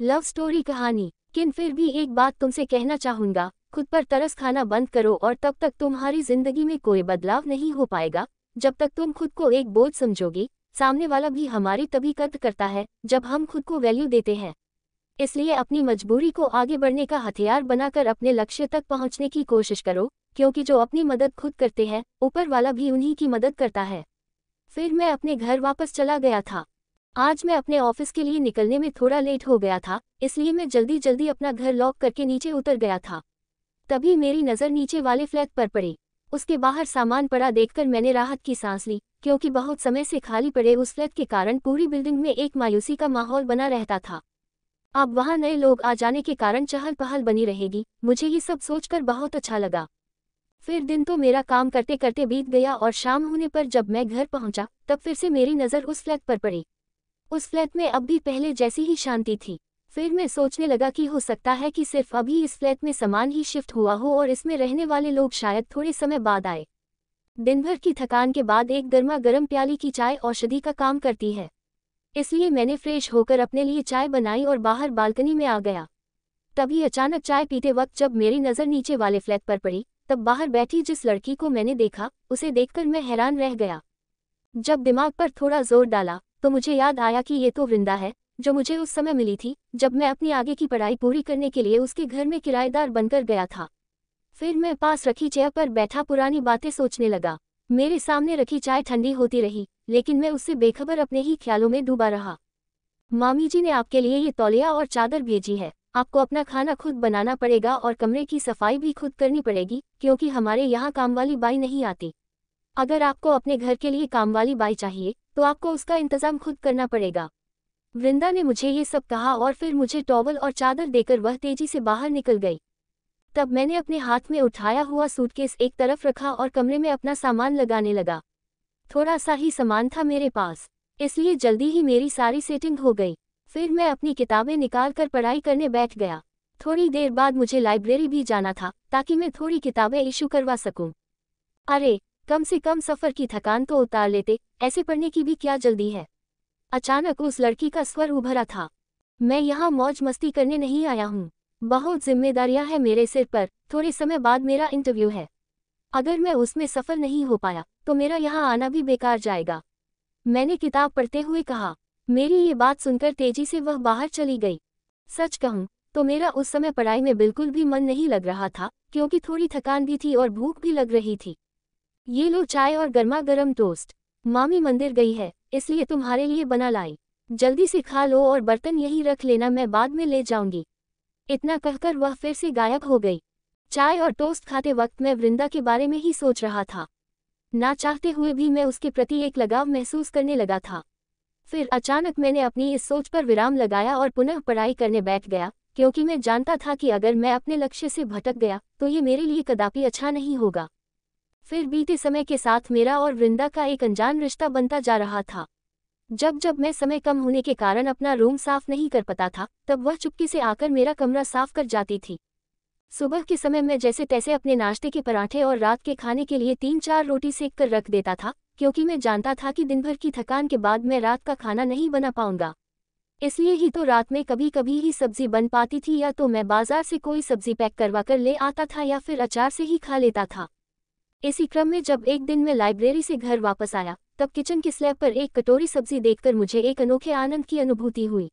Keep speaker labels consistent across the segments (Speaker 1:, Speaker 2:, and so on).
Speaker 1: Love story कहानी। किन फिर भी एक बात तुमसे कहना चाहूंगा, खुद पर तरस खाना बंद करो और तब तक तुम्हारी जिंदगी में कोई बदलाव नहीं हो पाएगा जब तक तुम खुद को एक बोझ समझोगी। सामने वाला भी हमारी तभी कद्र करता है जब हम खुद को वैल्यू देते हैं। इसलिए अपनी मजबूरी को आगे बढ़ने का हथियार बनाकर अपने लक्ष्य तक पहुंचने की कोशिश करो, क्योंकि जो अपनी मदद खुद करते हैं ऊपर वाला भी उन्हीं की मदद करता है। फिर मैं अपने घर वापस चला गया था। आज मैं अपने ऑफिस के लिए निकलने में थोड़ा लेट हो गया था, इसलिए मैं जल्दी जल्दी अपना घर लॉक करके नीचे उतर गया था। तभी मेरी नज़र नीचे वाले फ्लैट पर पड़ी। उसके बाहर सामान पड़ा देखकर मैंने राहत की सांस ली, क्योंकि बहुत समय से खाली पड़े उस फ्लैट के कारण पूरी बिल्डिंग में एक मायूसी का माहौल बना रहता था। अब वहाँ नए लोग आ जाने के कारण चहल पहल बनी रहेगी। मुझे ये सब सोचकर बहुत अच्छा लगा। फिर दिन तो मेरा काम करते करते बीत गया और शाम होने पर जब मैं घर पहुंचा तब फिर से मेरी नज़र उस फ्लैट पर पड़ी। उस फ्लैट में अब भी पहले जैसी ही शांति थी। फिर मैं सोचने लगा कि हो सकता है कि सिर्फ अभी इस फ्लैट में सामान ही शिफ्ट हुआ हो और इसमें रहने वाले लोग शायद थोड़े समय बाद आए। दिन भर की थकान के बाद एक गर्मा गर्म प्याली की चाय औषधि का काम करती है, इसलिए मैंने फ्रेश होकर अपने लिए चाय बनाई और बाहर बालकनी में आ गया। तभी अचानक चाय पीते वक्त जब मेरी नज़र नीचे वाले फ्लैट पर पड़ी, तब बाहर बैठी जिस लड़की को मैंने देखा उसे देखकर मैं हैरान रह गया। जब दिमाग पर थोड़ा जोर डाला तो मुझे याद आया कि ये तो वृंदा है, जो मुझे उस समय मिली थी जब मैं अपनी आगे की पढ़ाई पूरी करने के लिए उसके घर में किराएदार बनकर गया था। फिर मैं पास रखी चेयर पर बैठा पुरानी बातें सोचने लगा। मेरे सामने रखी चाय ठंडी होती रही, लेकिन मैं उससे बेखबर अपने ही ख्यालों में डूबा रहा। मामी जी ने आपके लिए ये तौलिया और चादर भेजी है। आपको अपना खाना खुद बनाना पड़ेगा और कमरे की सफाई भी खुद करनी पड़ेगी, क्योंकि हमारे यहाँ काम वाली बाई नहीं आती। अगर आपको अपने घर के लिए काम वाली बाई चाहिए तो आपको उसका इंतजाम खुद करना पड़ेगा। वृंदा ने मुझे ये सब कहा और फिर मुझे टॉवल और चादर देकर वह तेजी से बाहर निकल गई। तब मैंने अपने हाथ में उठाया हुआ सूटकेस एक तरफ रखा और कमरे में अपना सामान लगाने लगा। थोड़ा सा ही सामान था मेरे पास, इसलिए जल्दी ही मेरी सारी सेटिंग हो गई। फिर मैं अपनी किताबें निकाल कर पढ़ाई करने बैठ गया। थोड़ी देर बाद मुझे लाइब्रेरी भी जाना था ताकि मैं थोड़ी किताबें इशू करवा सकूं। अरे, कम से कम सफ़र की थकान तो उतार लेते, ऐसे पढ़ने की भी क्या जल्दी है। अचानक उस लड़की का स्वर उभरा था। मैं यहाँ मौज मस्ती करने नहीं आया हूँ, बहुत जिम्मेदारियाँ हैं मेरे सिर पर। थोड़े समय बाद मेरा इंटरव्यू है। अगर मैं उसमें सफल नहीं हो पाया तो मेरा यहाँ आना भी बेकार जाएगा, मैंने किताब पढ़ते हुए कहा। मेरी ये बात सुनकर तेजी से वह बाहर चली गई। सच कहूँ तो मेरा उस समय पढ़ाई में बिल्कुल भी मन नहीं लग रहा था, क्योंकि थोड़ी थकान भी थी और भूख भी लग रही थी। ये लो चाय और गर्मा गर्म टोस्ट। मामी मंदिर गई है, इसलिए तुम्हारे लिए बना लाई। जल्दी से खा लो और बर्तन यहीं रख लेना, मैं बाद में ले जाऊंगी। इतना कहकर वह फिर से गायब हो गई। चाय और टोस्ट खाते वक्त मैं वृंदा के बारे में ही सोच रहा था। ना चाहते हुए भी मैं उसके प्रति एक लगाव महसूस करने लगा था। फिर अचानक मैंने अपनी इस सोच पर विराम लगाया और पुनः पढ़ाई करने बैठ गया, क्योंकि मैं जानता था कि अगर मैं अपने लक्ष्य से भटक गया तो ये मेरे लिए कदापि अच्छा नहीं होगा। फिर बीते समय के साथ मेरा और वृंदा का एक अनजान रिश्ता बनता जा रहा था। जब जब मैं समय कम होने के कारण अपना रूम साफ नहीं कर पाता था, तब वह चुपके से आकर मेरा कमरा साफ कर जाती थी। सुबह के समय मैं जैसे तैसे अपने नाश्ते के पराठे और रात के खाने के लिए 3-4 रोटी सेक कर रख देता था, क्योंकि मैं जानता था कि दिन भर की थकान के बाद मैं रात का खाना नहीं बना पाऊंगा। इसलिए ही तो रात में कभी कभी ही सब्जी बन पाती थी, या तो मैं बाजार से कोई सब्जी पैक करवा कर ले आता था या फिर अचार से ही खा लेता था। इसी क्रम में जब एक दिन मैं लाइब्रेरी से घर वापस आया, तब किचन की स्लैब पर एक कटोरी सब्जी देखकर मुझे एक अनोखे आनंद की अनुभूति हुई।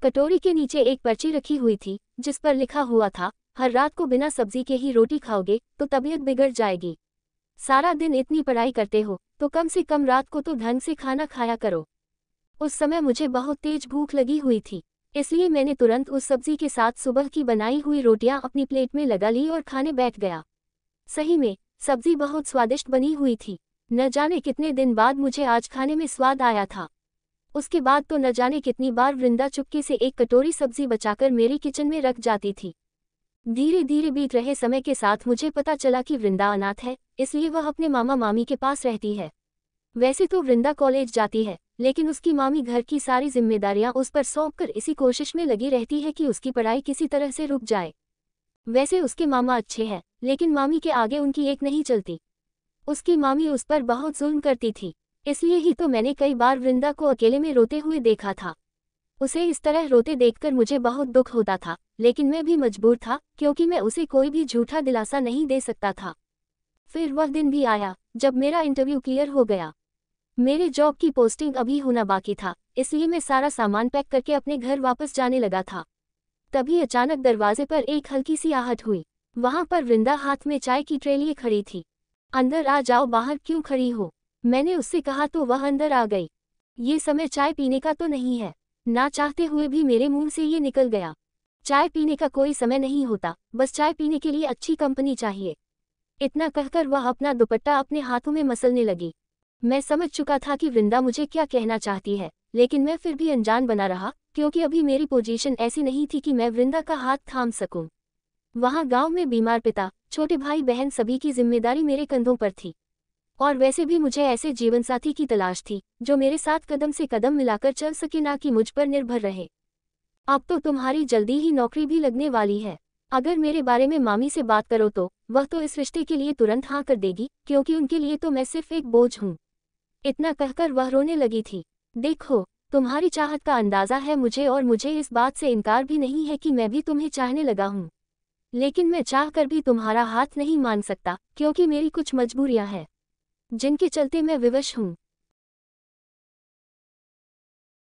Speaker 1: कटोरी के नीचे एक पर्ची रखी हुई थी जिस पर लिखा हुआ था, हर रात को बिना सब्जी के ही रोटी खाओगे तो तबीयत बिगड़ जाएगी। सारा दिन इतनी पढ़ाई करते हो तो कम से कम रात को तो ढंग से खाना खाया करो। उस समय मुझे बहुत तेज भूख लगी हुई थी, इसलिए मैंने तुरंत उस सब्जी के साथ सुबह की बनाई हुई रोटियां अपनी प्लेट में लगा ली और खाने बैठ गया। सही में सब्जी बहुत स्वादिष्ट बनी हुई थी। न जाने कितने दिन बाद मुझे आज खाने में स्वाद आया था। उसके बाद तो न जाने कितनी बार वृंदा चुपके से एक कटोरी सब्जी बचाकर मेरी किचन में रख जाती थी। धीरे धीरे बीत रहे समय के साथ मुझे पता चला कि वृंदा अनाथ है, इसलिए वह अपने मामा मामी के पास रहती है। वैसे तो वृंदा कॉलेज जाती है, लेकिन उसकी मामी घर की सारी जिम्मेदारियां उस पर सौंप कर इसी कोशिश में लगी रहती है कि उसकी पढ़ाई किसी तरह से रुक जाए। वैसे उसके मामा अच्छे हैं, लेकिन मामी के आगे उनकी एक नहीं चलती। उसकी मामी उस पर बहुत जुल्म करती थी, इसलिए ही तो मैंने कई बार वृंदा को अकेले में रोते हुए देखा था। उसे इस तरह रोते देखकर मुझे बहुत दुख होता था, लेकिन मैं भी मजबूर था क्योंकि मैं उसे कोई भी झूठा दिलासा नहीं दे सकता था। फिर वह दिन भी आया जब मेरा इंटरव्यू क्लियर हो गया। मेरे जॉब की पोस्टिंग अभी होना बाकी था, इसलिए मैं सारा सामान पैक करके अपने घर वापस जाने लगा था। तभी अचानक दरवाजे पर एक हल्की सी आहट हुई। वहां पर वृंदा हाथ में चाय की ट्रे लिए खड़ी थी। अंदर आ जाओ, बाहर क्यों खड़ी हो? मैंने उससे कहा तो वह अंदर आ गई। ये समय चाय पीने का तो नहीं है। ना चाहते हुए भी मेरे मुंह से ये निकल गया। चाय पीने का कोई समय नहीं होता, बस चाय पीने के लिए अच्छी कंपनी चाहिए। इतना कहकर वह अपना दुपट्टा अपने हाथों में मसलने लगी। मैं समझ चुका था कि वृंदा मुझे क्या कहना चाहती है, लेकिन मैं फिर भी अनजान बना रहा क्योंकि अभी मेरी पोजीशन ऐसी नहीं थी कि मैं वृंदा का हाथ थाम सकूं। वहां गांव में बीमार पिता, छोटे भाई बहन सभी की जिम्मेदारी मेरे कंधों पर थी। और वैसे भी मुझे ऐसे जीवनसाथी की तलाश थी जो मेरे साथ कदम से कदम मिलाकर चल सके, ना कि मुझ पर निर्भर रहे। अब तो तुम्हारी जल्दी ही नौकरी भी लगने वाली है। अगर मेरे बारे में मामी से बात करो तो वह तो इस रिश्ते के लिए तुरंत हाँ कर देगी, क्योंकि उनके लिए तो मैं सिर्फ एक बोझ हूँ। इतना कहकर वह रोने लगी थी। देखो, तुम्हारी चाहत का अंदाजा है मुझे, और मुझे इस बात से इनकार भी नहीं है कि मैं भी तुम्हें चाहने लगा हूँ। लेकिन मैं चाह कर भी तुम्हारा हाथ नहीं मान सकता, क्योंकि मेरी कुछ मजबूरियां हैं जिनके चलते मैं विवश हूँ।